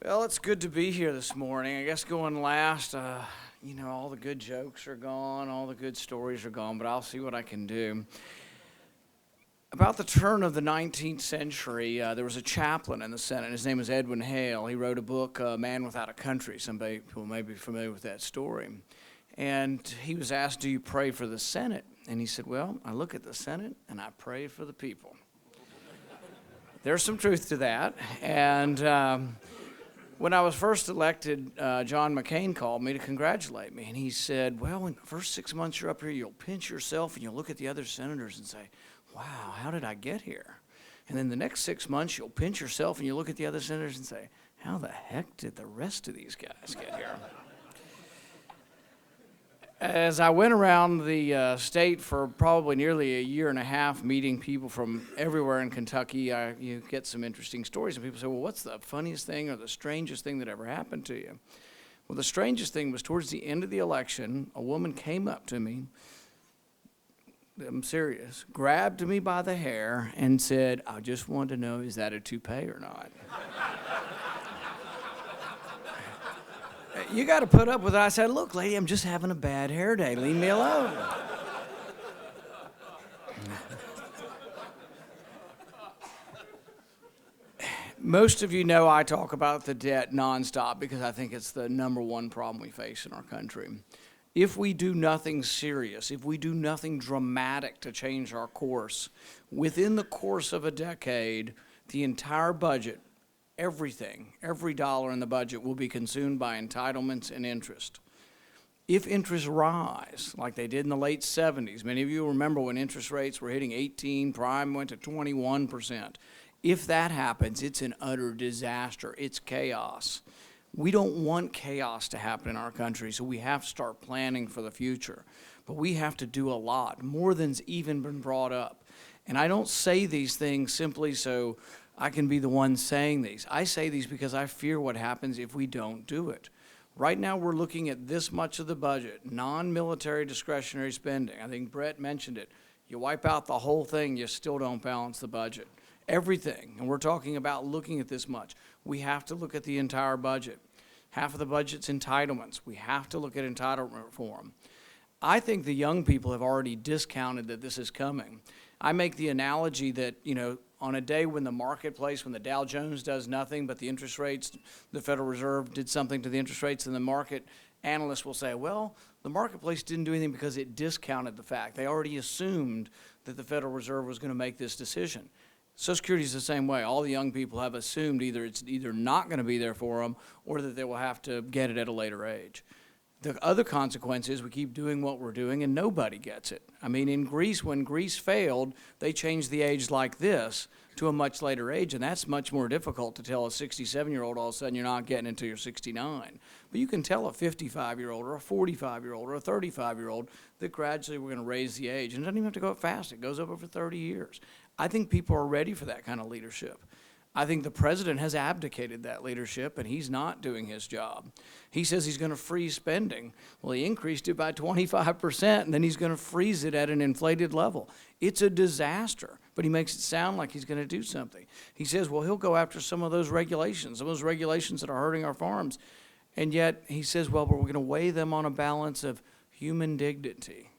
Well, it's good to be here this morning. I guess going last, all the good jokes are gone, all the good stories are gone, but I'll see what I can do. About the turn of the 19th century, there was a chaplain in the Senate. His name was Edwin Hale. He wrote a book, Man Without a Country. Some people may be familiar with that story. And he was asked, do you pray for the Senate? And he said, well, I look at the Senate and I pray for the people. There's some truth to that. And when I was first elected, John McCain called me to congratulate me. And he said, well, in the first 6 months you're up here, you'll pinch yourself and you'll look at the other senators and say, wow, how did I get here? And then the next 6 months you'll pinch yourself and you'll look at the other senators and say, how the heck did the rest of these guys get here? As I went around the state for probably nearly a year and a half, meeting people from everywhere in Kentucky, you get some interesting stories. And people say, well, what's the funniest thing or the strangest thing that ever happened to you? Well, the strangest thing was towards the end of the election, a woman came up to me, I'm serious, grabbed me by the hair and said, I just wanted to know, is that a toupee or not? You got to put up with it. I said, look, lady, I'm just having a bad hair day. Leave me alone. Most of you know I talk about the debt nonstop because I think it's the number one problem we face in our country. If we do nothing serious, if we do nothing dramatic to change our course, within the course of a decade, the entire budget, everything, every dollar in the budget will be consumed by entitlements and interest. If interests rise, like they did in the late 70s, many of you remember when interest rates were hitting 18, prime went to 21%. If that happens, it's an utter disaster. It's chaos. We don't want chaos to happen in our country, so we have to start planning for the future. But we have to do a lot, more than's even been brought up. And I don't say these things simply so I can be the one saying these. I say these because I fear what happens if we don't do it. Right now we're looking at this much of the budget, non-military discretionary spending. I think Brett mentioned it. You wipe out the whole thing, you still don't balance the budget. Everything, and we're talking about looking at this much. We have to look at the entire budget. Half of the budget's entitlements. We have to look at entitlement reform. I think the young people have already discounted that this is coming. I make the analogy that, on a day when the marketplace, when the Dow Jones does nothing, but the interest rates, the Federal Reserve did something to the interest rates, and the market analysts will say, well, the marketplace didn't do anything because it discounted the fact. They already assumed that the Federal Reserve was going to make this decision. Social Security is the same way. All the young people have assumed it's either not going to be there for them or that they will have to get it at a later age. The other consequence is we keep doing what we're doing and nobody gets it. I mean, in Greece, when Greece failed, they changed the age like this to a much later age, and that's much more difficult to tell a 67-year-old all of a sudden you're not getting until you're 69. But you can tell a 55-year-old or a 45-year-old or a 35-year-old that gradually we're going to raise the age. And it doesn't even have to go up fast. It goes up over 30 years. I think people are ready for that kind of leadership. I think the president has abdicated that leadership, and he's not doing his job. He says he's going to freeze spending. Well, he increased it by 25%, and then he's going to freeze it at an inflated level. It's a disaster, but he makes it sound like he's going to do something. He says, well, he'll go after some of those regulations that are hurting our farms. And yet he says, well, but we're going to weigh them on a balance of human dignity.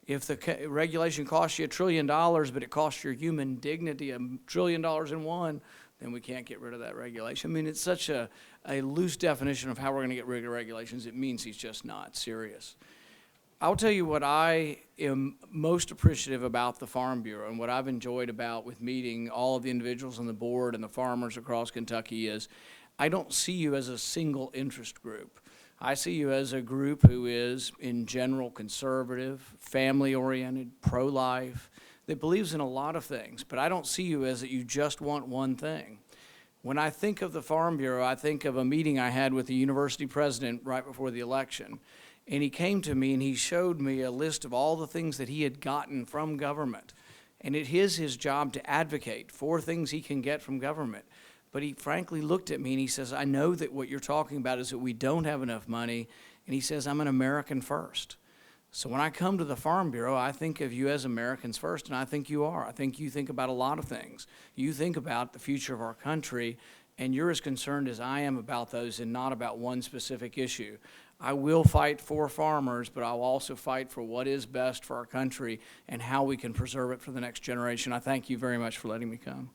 If the regulation costs you $1 trillion, but it costs your human dignity $1 trillion in one, then we can't get rid of that regulation. I mean, it's such a loose definition of how we're going to get rid of regulations. It means he's just not serious. I'll tell you what I am most appreciative about the Farm Bureau and what I've enjoyed about with meeting all of the individuals on the board and the farmers across Kentucky is I don't see you as a single interest group. I see you as a group who is, in general, conservative, family-oriented, pro-life, that believes in a lot of things, but I don't see you as that you just want one thing. When I think of the Farm Bureau, I think of a meeting I had with the university president right before the election, and he came to me and he showed me a list of all the things that he had gotten from government, and it is his job to advocate for things he can get from government. But he frankly looked at me and he says, I know that what you're talking about is that we don't have enough money, and he says, I'm an American first. So when I come to the Farm Bureau, I think of you as Americans first, and I think you are. I think you think about a lot of things. You think about the future of our country, and you're as concerned as I am about those and not about one specific issue. I will fight for farmers, but I'll also fight for what is best for our country and how we can preserve it for the next generation. I thank you very much for letting me come.